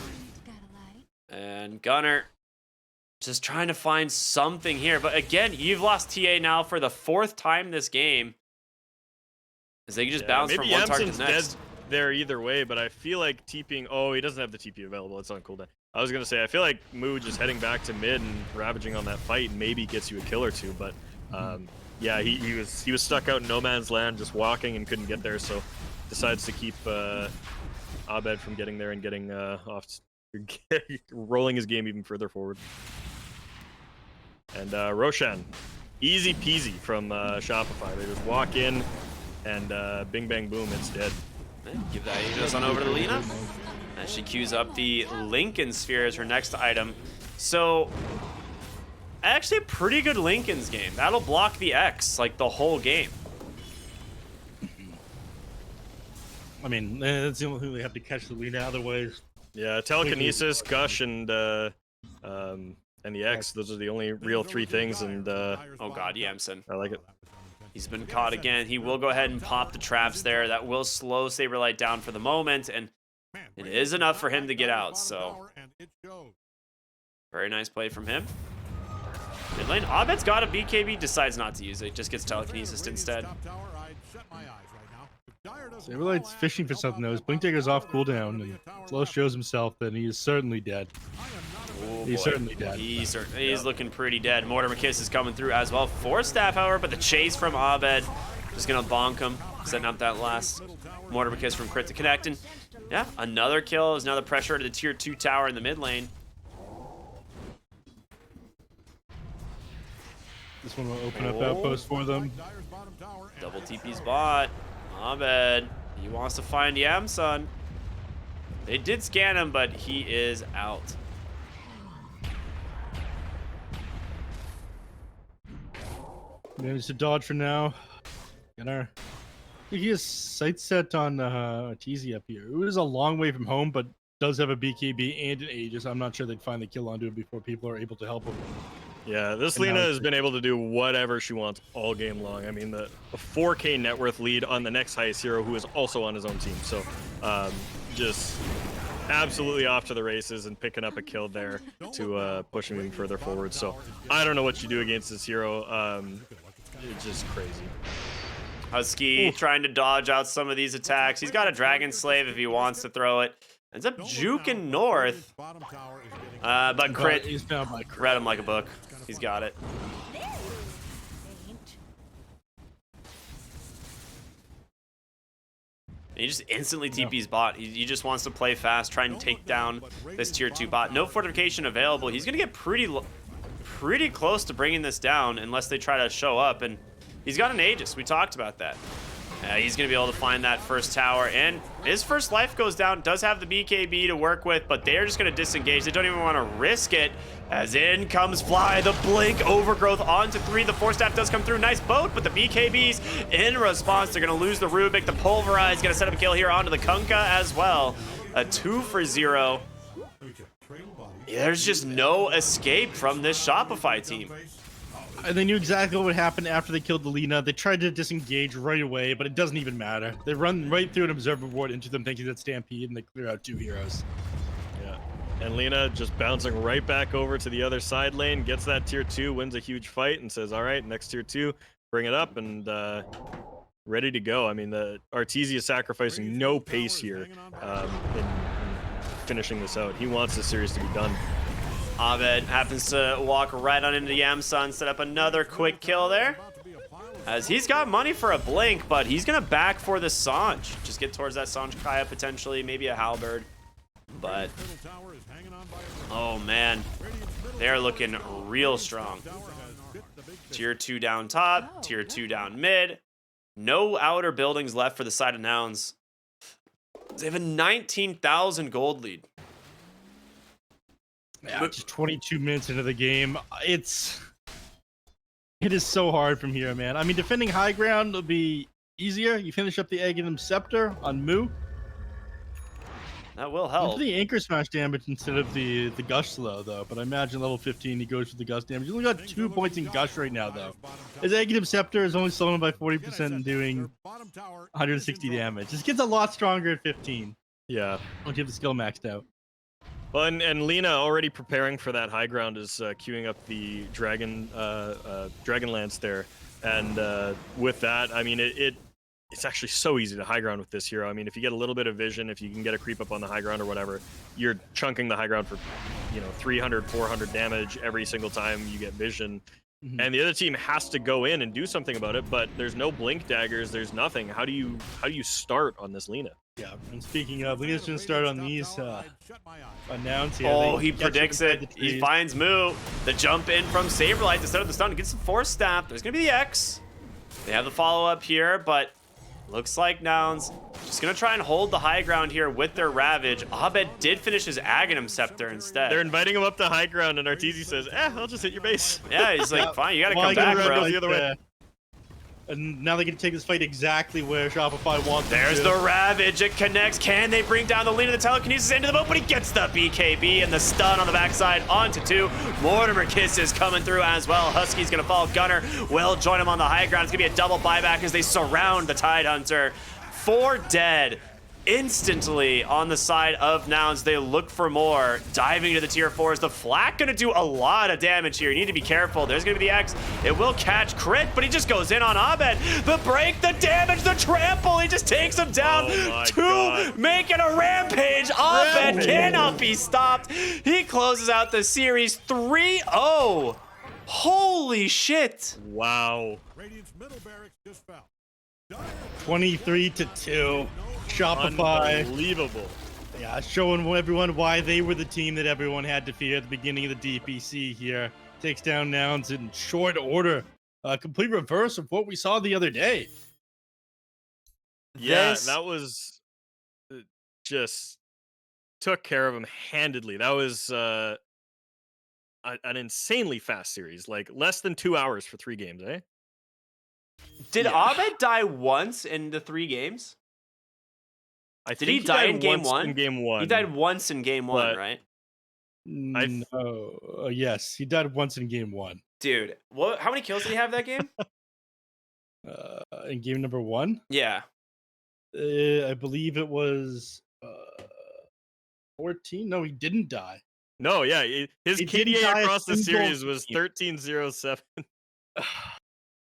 And Gunner just trying to find something here. But again, you've lost TA now for the 4th time this game. As they can just bounce from one target to the next. Dead there either way, but I feel like TPing. Oh, he doesn't have the TP available. It's on cooldown. I was gonna say I feel like Moo just heading back to mid and ravaging on that fight maybe gets you a kill or two, but yeah, he was stuck out in no man's land, just walking and couldn't get there, so decides to keep Abed from getting there and getting off, rolling his game even further forward. And Roshan, easy peasy from Shopify. They just walk in and bing bang boom, it's dead. Give that Aegis on over to Lena. And she queues up the Lincoln Sphere as her next item. So, actually a pretty good Lincoln's game. That'll block the X, like, the whole game. I mean, that's the only thing they have to catch the Lena, otherwise. Yeah, telekinesis, gush, and the X. Those are the only real 3 things. And oh god, Yamsun. I like it. He's been caught again. He will go ahead and pop the traps there. That will slow Saberlight down for the moment, and it is enough for him to get out. So, very nice play from him. Mid lane, Abed's got a BKB, decides not to use it. Just gets telekinesis instead. Saberlight's fishing for something though. His Blink Dagger's off cooldown, and Flow shows himself that he is certainly dead. Oh, he's certainly dead. He's looking pretty dead. Mortimer Kiss is coming through as well. 4 staff, however, but the chase from Abed just gonna bonk him, setting up that last Mortimer Kiss from Cryptic Connect. And yeah, another kill is now the pressure to the tier 2 tower in the mid lane. This one will open up outpost for them. Double TP's bot. Abed, he wants to find Yamsun. They did scan him, but he is out. Managed to dodge for now. Gunner. He has sight set on TZ up here. It was a long way from home, but does have a BKB and an Aegis. I'm not sure they'd find the kill onto him before people are able to help him. Yeah, this Lena has been able to do whatever she wants all game long. I mean, the 4K net worth lead on the next highest hero, who is also on his own team. So, just absolutely off to the races and picking up a kill there to push him even further forward. So, I don't know what you do against this hero. It's just crazy. Husky trying to dodge out some of these attacks. He's got a Dragon Slave if he wants to throw it. Ends up juking north. But Crit read him like a book. He's got it. And he just instantly TP's bot. He just wants to play fast, trying to take down this tier 2 bot. No fortification available. He's going to get pretty close to bringing this down unless they try to show up. And he's got an Aegis. We talked about that. He's going to be able to find that first tower, and his first life goes down. Does have the BKB to work with, but they're just going to disengage. They don't even want to risk it, as in comes Fly, the Blink Overgrowth onto 3. The 4 staff does come through. Nice boat, but the BKBs in response. They're going to lose the Rubik. The Pulverize going to set up a kill here onto the Kunkka as well. A 2 for 0. There's just no escape from this Shopify team. And they knew exactly what would happen after they killed the Lena. They tried to disengage right away, but it doesn't even matter. They run right through an observer ward into them, thinking that's Stampede, and they clear out 2 heroes. Yeah, and Lena just bouncing right back over to the other side lane, gets that tier 2, wins a huge fight, and says, all right, next tier 2, bring it up, and ready to go. I mean, the Artesia sacrificing no pace here in finishing this out. He wants this series to be done. Abed happens to walk right on into Yamsun, set up another quick kill there. As he's got money for a Blink, but he's going to back for the Sanj. Just get towards that Sanj Kaya potentially, maybe a Halberd. But, oh man, they're looking real strong. Tier 2 down top, tier 2 down mid. No outer buildings left for the side of Nouns. They have a 19,000 gold lead. Yeah, just 22 minutes into the game. It's It is so hard from here, man. I mean, defending high ground will be easier. You finish up the Aghanim Scepter on Mu. That will Into help. the anchor smash damage instead of the gush slow, though. But I imagine level 15 he goes for the gush damage. You only got 2 points in gush right now, though. His Aghanim Scepter is only slowing by 40% and doing 160 damage. This gets a lot stronger at 15. Yeah. Once you have the skill maxed out. Well, and Lena already preparing for that high ground is queuing up the Dragon Lance there, and with that, I mean it's actually so easy to high ground with this hero. I mean, if you get a little bit of vision, if you can get a creep up on the high ground or whatever, you're chunking the high ground for 300, 400 damage every single time you get vision. Mhm. And the other team has to go in and do something about it, but there's no blink daggers, there's nothing. How do you start on this Lena? Yeah, and speaking of, Lena's going to start on these nouns here. Oh, he They catch predicts inside it. the He trees. finds Moo. The jump in from Saberlight to set up the stun. Gets some force staff. There's going to be the X. They have the follow-up here, but looks like Nouns just going to try and hold the high ground here with their Ravage. Abed did finish his Aghanim Scepter instead. They're inviting him up to high ground, and Arteezy says, I'll just hit your base. Yeah, he's like, fine, you got to Well, come I gotta back, run bro. the other way. And now they can take this fight exactly where Shopify wants them There's to. the Ravage. It connects. Can they bring down the lead of the telekinesis into the boat? But he gets the BKB and the stun on the backside onto 2. Mortimer Kiss is coming through as well. Husky's going to fall. Gunner will join him on the high ground. It's going to be a double buyback as they surround the Tidehunter. 4 dead. Instantly on the side of Nouns, they look for more. Diving into the tier 4s. The Flak gonna do a lot of damage here. You need to be careful. There's gonna be the X. It will catch crit, but he just goes in on Abed. The break, the damage, the trample. He just takes him down. Oh my 2 God. making a rampage. Abed cannot be stopped. He closes out the series 3-0. Holy shit. Wow. Radiant's middle barracks just fell. 23-2. Shopify, Unbelievable. yeah, showing everyone why they were the team that everyone had to fear at the beginning of the DPC here. Takes down Nouns in short order. Complete reverse of what we saw the other day. Yeah, This- that was just took care of him handedly. That was an insanely fast series, like less than 2 hours for 3 games, eh? Did Yeah. Abed die once in the 3 games? I Did think he die died in game once 1? In game 1, He died once in game 1, But- right? No, yes, he died once in game 1. Dude, what? How many kills did he have that game? In game number 1, Yeah. I believe it was 14. No, he didn't die. No, yeah, his He didn't KDA die a across the single series was game. 1307.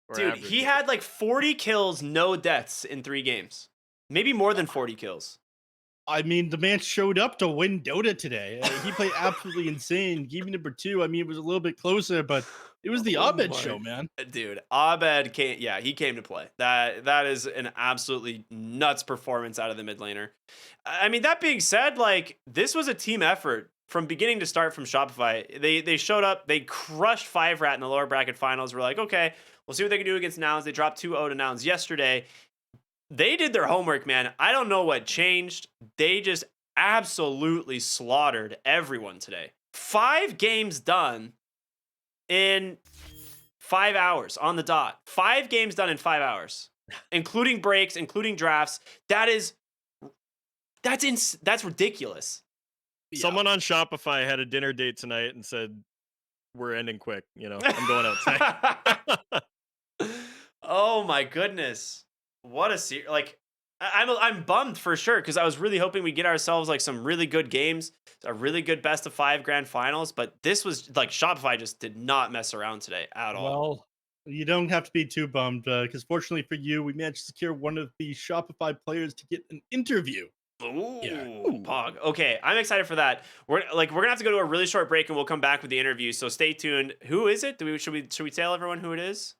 Or Dude, average, he yeah. had like 40 kills, no deaths in 3 games. Maybe more than 40 kills. I mean, the man showed up to win Dota today. He played absolutely insane. Game number 2, I mean, it was a little bit closer, but it was the Oh Abed my- show, man. Dude, Abed came. Yeah, he came to play. That is an absolutely nuts performance out of the mid laner. I mean, that being said, like this was a team effort from beginning to start from Shopify. They showed up. They crushed 5-Rat in the lower bracket finals. We're like, okay, we'll see what they can do against Nouns. They dropped 2-0 to Nouns yesterday. They did their homework, man. I don't know what changed. They just absolutely slaughtered everyone today. 5 games done in 5 hours on the dot. 5 games done in 5 hours, including breaks, including drafts. That's ridiculous. Someone on Shopify had a dinner date tonight and said, "We're ending quick. I'm going outside." Oh my goodness. What a series. Like I'm bummed for sure because I was really hoping we'd get ourselves like some really good games, a really good best of 5 grand finals, but this was like Shopify just did not mess around today at all. Well, you don't have to be too bummed because fortunately for you, we managed to secure one of the Shopify players to get an interview. Ooh, Yeah. Pog. Okay, I'm excited for that. We're gonna have to go to a really short break and we'll come back with the interview. So stay tuned. Who is it? Should we tell everyone who it is?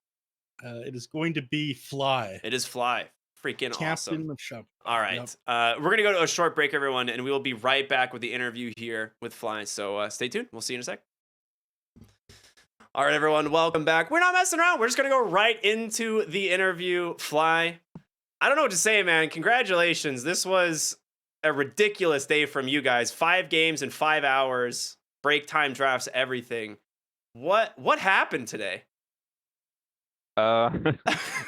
It is going to be Fly, It is Fly. Freaking captain awesome. of Shopify. All right. Yep. We're going to go to a short break, everyone, and we will be right back with the interview here with Fly. So stay tuned. We'll see you in a sec. All right, everyone. Welcome back. We're not messing around. We're just going to go right into the interview. Fly. I don't know what to say, man. Congratulations. This was a ridiculous day from you guys. 5 games in 5 hours. Break time drafts, everything. What happened today? Uh,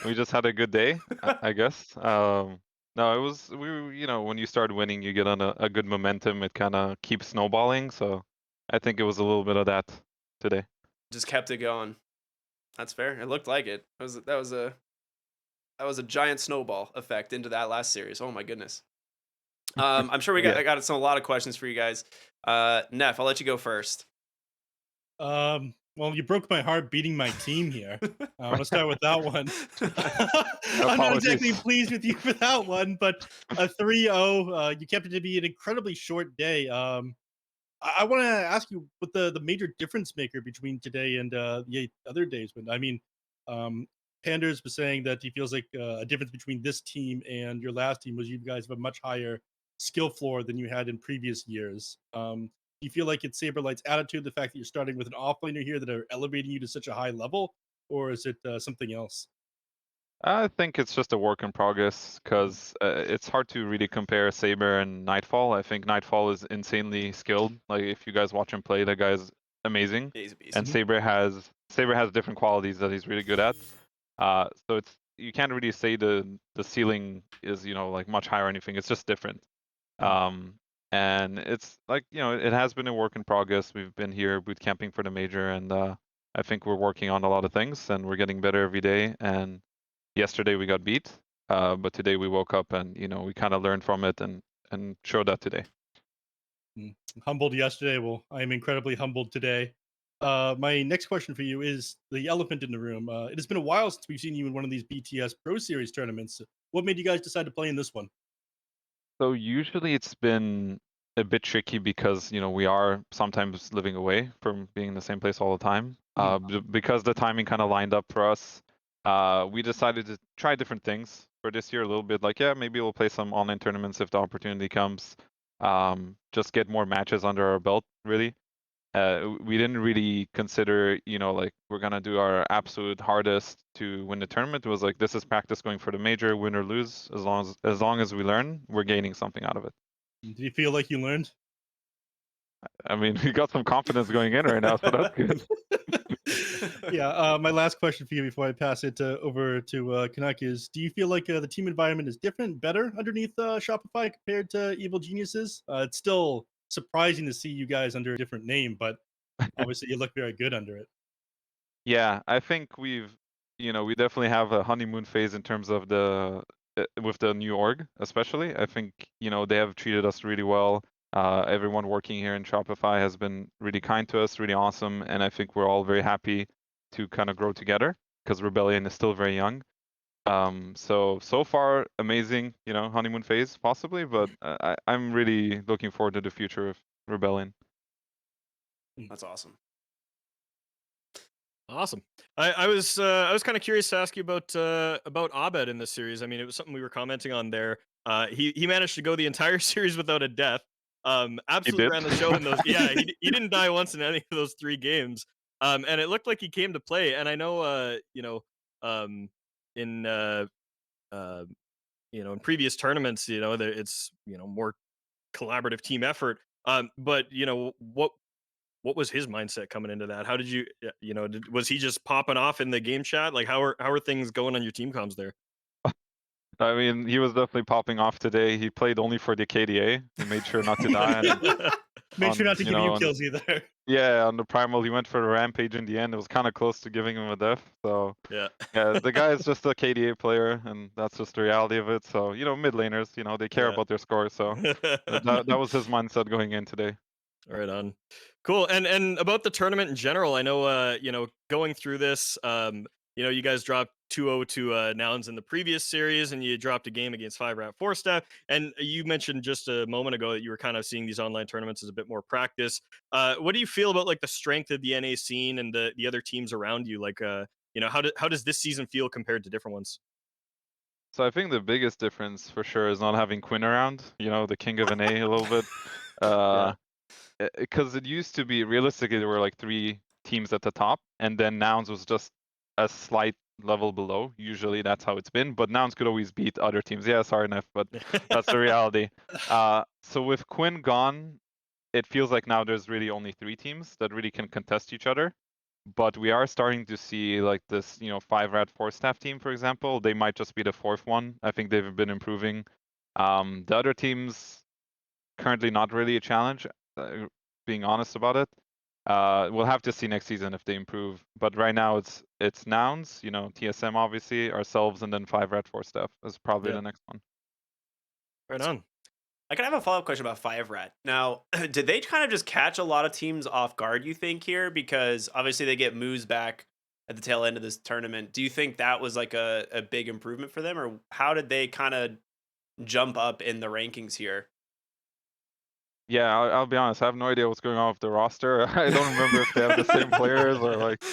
we just had a good day, I guess. No, it was when you start winning, you get on a good momentum. It kind of keeps snowballing. So I think it was a little bit of that today. Just kept it going. That's fair. It looked like it. That was a giant snowball effect into that last series. Oh my goodness. I'm sure Yeah. I got a lot of questions for you guys. Neff, I'll let you go first. Well, you broke my heart beating my team here. I want to start with that one. I'm not exactly Apologies. pleased with you for that one, but a 3-0, you kept it to be an incredibly short day. I want to ask you what the major difference maker between today and the 8 other days. But I mean, um, Panders was saying that he feels like a difference between this team and your last team was you guys have a much higher skill floor than you had in previous years. Do you feel like it's Saberlight's attitude, the fact that you're starting with an offlaner here that are elevating you to such a high level, or is it something else? I think it's just a work in progress because it's hard to really compare Saber and Nightfall. I think Nightfall is insanely skilled. Like if you guys watch him play, that guy's amazing. He's a beast. And Saber has different qualities that he's really good at. So you can't really say the ceiling is like much higher or anything. It's just different. Um, and it's like it has been a work in progress. We've been here boot camping for the major, and I think we're working on a lot of things, and we're getting better every day. And yesterday we got beat, but today we woke up and we kind of learned from it and showed that today. Humbled yesterday. Well, I am incredibly humbled today. My next question for you is the elephant in the room. It has been a while since we've seen you in one of these BTS Pro Series tournaments. What made you guys decide to play in this one? So usually it's been a bit tricky because we are sometimes living away from being in the same place all the time. Because the timing kind of lined up for us, we decided to try different things for this year a little bit. Like, yeah, maybe we'll play some online tournaments if the opportunity comes. Just get more matches under our belt, really. We didn't really consider, like we're gonna do our absolute hardest to win the tournament. It was like this is practice going for the major, win or lose. As long as we learn, we're gaining something out of it. Do you feel like you learned? I mean, we got some confidence going in right now, so that's good. Yeah. My last question for you before I pass it over to Canuck is: do you feel like the team environment is different, better underneath Shopify compared to Evil Geniuses? It's still surprising to see you guys under a different name, but obviously you look very good under it. Yeah, I think we definitely have a honeymoon phase in terms of with the new org, especially. I think, they have treated us really well. Everyone working here in Shopify has been really kind to us, really awesome, and I think we're all very happy to kind of grow together because Rebellion is still very young. So far amazing, honeymoon phase possibly, but I'm really looking forward to the future of Rebellion. That's awesome. Awesome. I was kind of curious to ask you about Abed in this series. I mean, it was something we were commenting on there. He managed to go the entire series without a death. He Absolutely did. ran the show in those. Yeah, he didn't die once in any of those 3 games. And it looked like he came to play. And I know, in uh, in previous tournaments, it's more collaborative team effort. But what was his mindset coming into that? How did you, was he just popping off in the game chat? Like, how are things going on your team comms there? I mean, he was definitely popping off today. He played only for the KDA. He made sure not to die. And Made sure not to give you on kills either. yeah, on the primal, he went for the rampage in the end. It was kind of close to giving him a death. So Yeah. yeah, the guy is just a KDA player, and that's just the reality of it. So mid laners, they care Yeah. about their score. So that was his mindset going in today. Right on. Cool. And about the tournament in general, I know going through this, you guys dropped 2-0 to Nouns in the previous series, and you dropped a game against 5-Rat 4-Staff. And you mentioned just a moment ago that you were kind of seeing these online tournaments as a bit more practice. What do you feel about like the strength of the NA scene and the other teams around you? Like how does this season feel compared to different ones? So I think the biggest difference for sure is not having Quinn around. The king of NA a little bit. Yeah. Because it used to be realistically there were like 3 teams at the top, and then Nouns was just a slight level below. Usually that's how it's been, but Nouns could always beat other teams. Yeah, sorry, Neff, but that's the reality. So with Quinn gone, it feels like now there's really only 3 teams that really can contest each other. but we are starting to see like this, 5-rat 4-staff team, for example. They might just be the fourth one. I think they've been improving. The other teams currently not really a challenge, being honest about it. We'll have to see next season if they improve. But right now it's nouns, TSM obviously, ourselves, and then 5-rat 4-staff is probably Yeah. the next one. Right on. I could have a follow-up question about 5-rat. Now, did they kind of just catch a lot of teams off guard, you think, here? Because obviously they get Moose back at the tail end of this tournament. Do you think that was like a big improvement for them? Or how did they kind of jump up in the rankings here? Yeah, I'll be honest. I have no idea what's going on with the roster. I don't remember if they have the same players or like.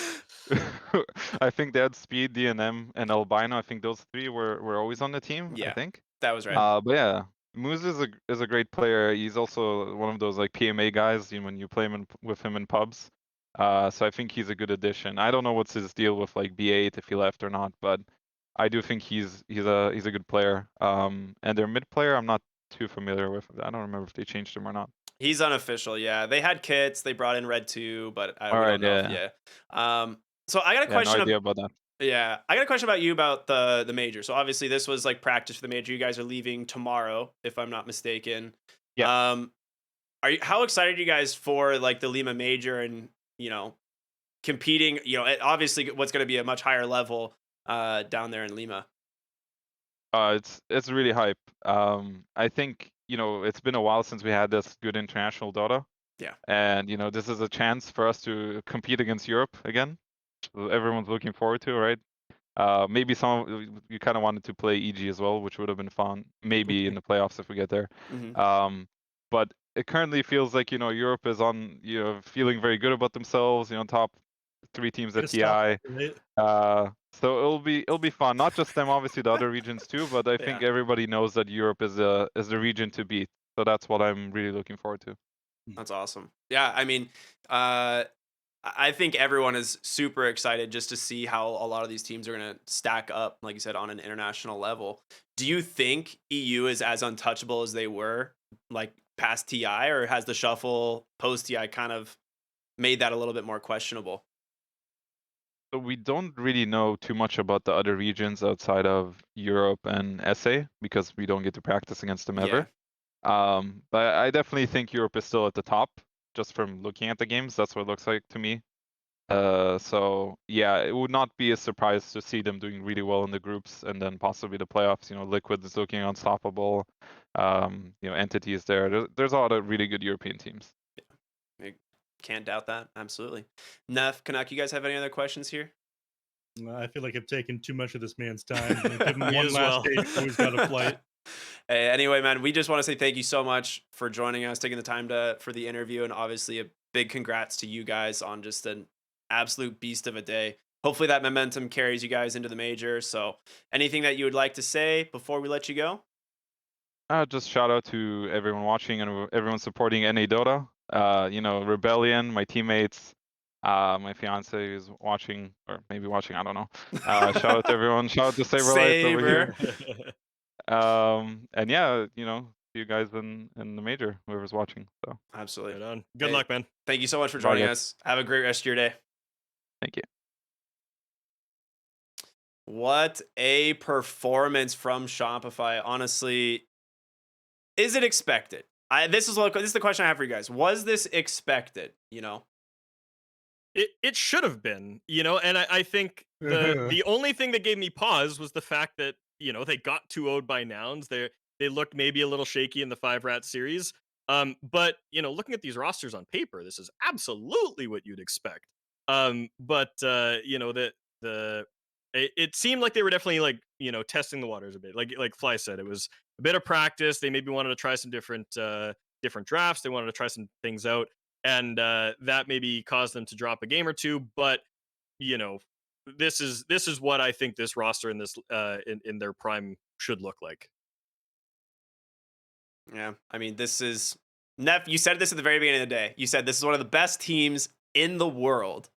I think they had Speed, DNM, and Albino. I think those three were always on the team. I Yeah, think. that was right. But yeah, Moose is a great player. He's also one of those like PMA guys. When you play with him in pubs. So I think he's a good addition. I don't know what's his deal with like B8 if he left or not, but I do think he's a good player. And their mid player, I'm not too familiar with. I don't remember if they changed him or not. He's unofficial, yeah. They had kits, they brought in Red 2, but we All right, don't know if, yeah. So I got a Yeah, no question. idea about that. Yeah, I got a question about you about the major. So obviously this was like practice for the major. You guys are leaving tomorrow, if I'm not mistaken. Yeah. How excited are you guys for like the Lima major and competing? Obviously what's going to be a much higher level down there in Lima. It's really hype. I think it's been a while since we had this good international Dota. Yeah. And this is a chance for us to compete against Europe again. So everyone's looking forward to, right? Maybe you kind of wanted to play EG as well, which would have been fun. Maybe in the playoffs if we get there. Mm-hmm. But it currently feels like Europe is on feeling very good about themselves. Top 3 teams at TI. So it'll be fun. Not just them, obviously the other regions too. But I think everybody knows that Europe is the region to beat. So that's what I'm really looking forward to. That's awesome. Yeah, I mean, I think everyone is super excited just to see how a lot of these teams are going to stack up, like you said, on an international level. Do you think EU is as untouchable as they were like past TI, or has the shuffle post TI kind of made that a little bit more questionable? So we don't really know too much about the other regions outside of Europe and SA because we don't get to practice against them ever. But I definitely think Europe is still at the top just from looking at the games. That's what it looks like to me. So yeah, it would not be a surprise to see them doing really well in the groups and then possibly the playoffs. Liquid is looking unstoppable. Entity is there. There's a lot of really good European teams. Yeah. Can't doubt that. Absolutely. Neph, Canuck, you guys have any other questions here? I feel like I've taken too much of this man's time. Give him Me one as last well. day before he's got a flight. Hey, anyway, man, we just want to say thank you so much for joining us, taking the time for the interview, and obviously a big congrats to you guys on just an absolute beast of a day. Hopefully that momentum carries you guys into the major. So anything that you would like to say before we let you go? Just shout out to everyone watching and everyone supporting NA Dota. Rebellion, my teammates, my fiance is watching, or maybe watching, I don't know. Shout out to everyone. Shout out to Saber Lights over here. And yeah, see you guys in the major, whoever's watching. So Absolutely. Right on. Good luck, man. Thank you so much for Bye, joining guys. us. Have a great rest of your day. Thank you. What a performance from Shopify. Honestly, is it expected? This is the question I have for you guys. Was this expected? It should have been, and I think the only thing that gave me pause was the fact that they got 2-0'd by nouns. They looked maybe a little shaky in the 5-rat series. But looking at these rosters on paper, this is absolutely what you'd expect. But it seemed like they were definitely like testing the waters a bit. Like Fly said, it was a bit of practice. They maybe wanted to try some different drafts. They wanted to try some things out, and that maybe caused them to drop a game or two. But this is what I think this roster in this in their prime should look like. Yeah, I mean, this is Neph. You said this at the very beginning of the day. You said this is one of the best teams in the world.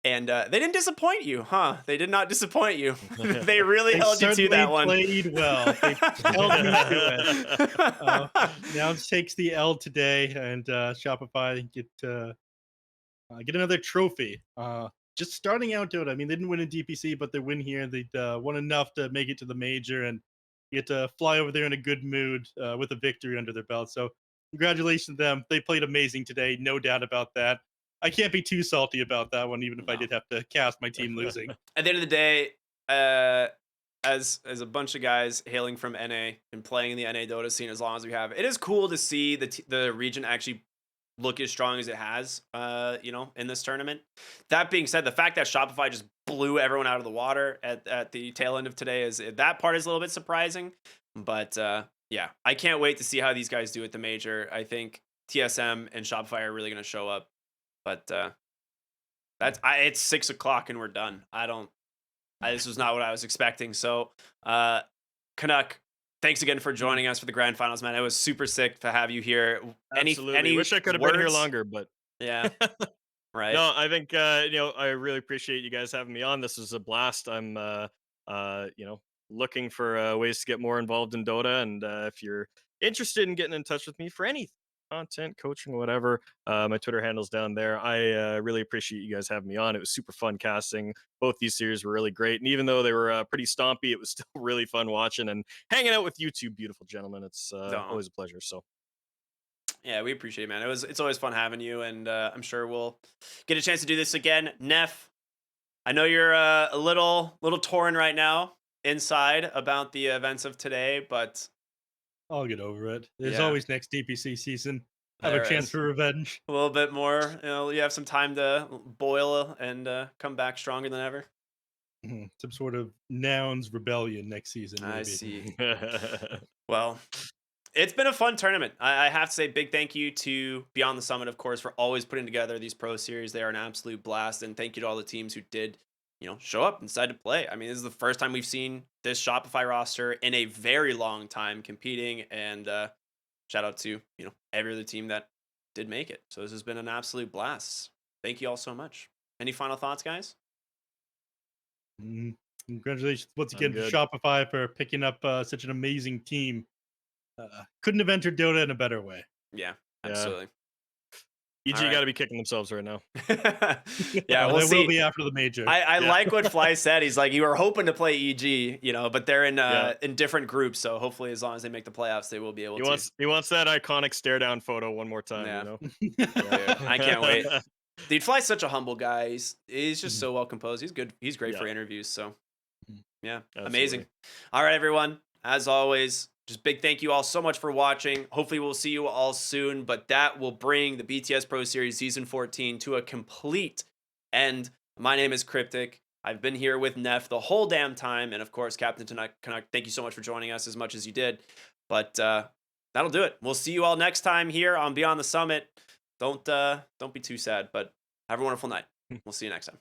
And they didn't disappoint you, huh? They did not disappoint you. They really held you to that one. Played well. They held me to it. Nouns takes the L today, and Shopify get get another trophy. Just starting out Dota. I mean, they didn't win in DPC, but they win here. They won enough to make it to the major and get to fly over there in a good mood with a victory under their belt. So, congratulations to them. They played amazing today, no doubt about that. I can't be too salty about that one, even if I No. did have to cast my team losing. At the end of the day, as a bunch of guys hailing from NA and playing in the NA Dota scene as long as we have, it is cool to see the region actually look as strong as it has, in this tournament. That being said, the fact that Shopify just blew everyone out of the water at the tail end of today that part is a little bit surprising. But yeah, I can't wait to see how these guys do at the major. I think TSM and Shopify are really going to show up. But it's 6 o'clock and we're done. This was not what I was expecting. So, Canuck, thanks again for joining us for the grand finals, man. It was super sick to have you here. Absolutely. Wish I could have been here longer, but Yeah. Right. no, I think I really appreciate you guys having me on. This was a blast. I'm looking for ways to get more involved in Dota, and if you're interested in getting in touch with me for any content, coaching, whatever, my Twitter handle's down there. I really appreciate you guys having me on. It was super fun casting. Both these series were really great, and even though they were pretty stompy, it was still really fun watching and hanging out with you two beautiful gentlemen. It's always a pleasure. So. Yeah, we appreciate it, man. It's always fun having you, and I'm sure we'll get a chance to do this again. Neph, I know you're a little torn right now inside about the events of today, but I'll get over it. There's Yeah. always next DPC season. Have There a chance is. for revenge. a little bit more. You have some time to boil and come back stronger than ever. Some sort of nouns rebellion next season. Maybe. I see. Well, it's been a fun tournament. I have to say big thank you to Beyond the Summit, of course, for always putting together these pro series. They are an absolute blast. And thank you to all the teams who did, show up and decide to play. I mean, this is the first time we've seen this Shopify roster in a very long time competing. And shout out to, every other team that did make it. So this has been an absolute blast. Thank you all so much. Any final thoughts, guys? Congratulations once again to good. Shopify for picking up such an amazing team. Couldn't have entered Dota in a better way. Yeah, absolutely. EG All right. got to be kicking themselves right now. Yeah, we'll they see. will be after the major. I like what Fly said. He's like, you were hoping to play EG, but they're in different groups. So hopefully, as long as they make the playoffs, they will be able to. He wants that iconic stare down photo one more time. Yeah. Yeah, I can't wait. Dude, Fly's such a humble guy. He's just so well composed. He's good. He's great for interviews. So yeah, amazing. All right, everyone. As always, just big thank you all so much for watching. Hopefully we'll see you all soon, but that will bring the BTS Pro Series Season 14 to a complete end. My name is Cryptic. I've been here with Neph the whole damn time. And of course, Captain Canuck, thank you so much for joining us as much as you did. But that'll do it. We'll see you all next time here on Beyond the Summit. Don't be too sad, but have a wonderful night. We'll see you next time.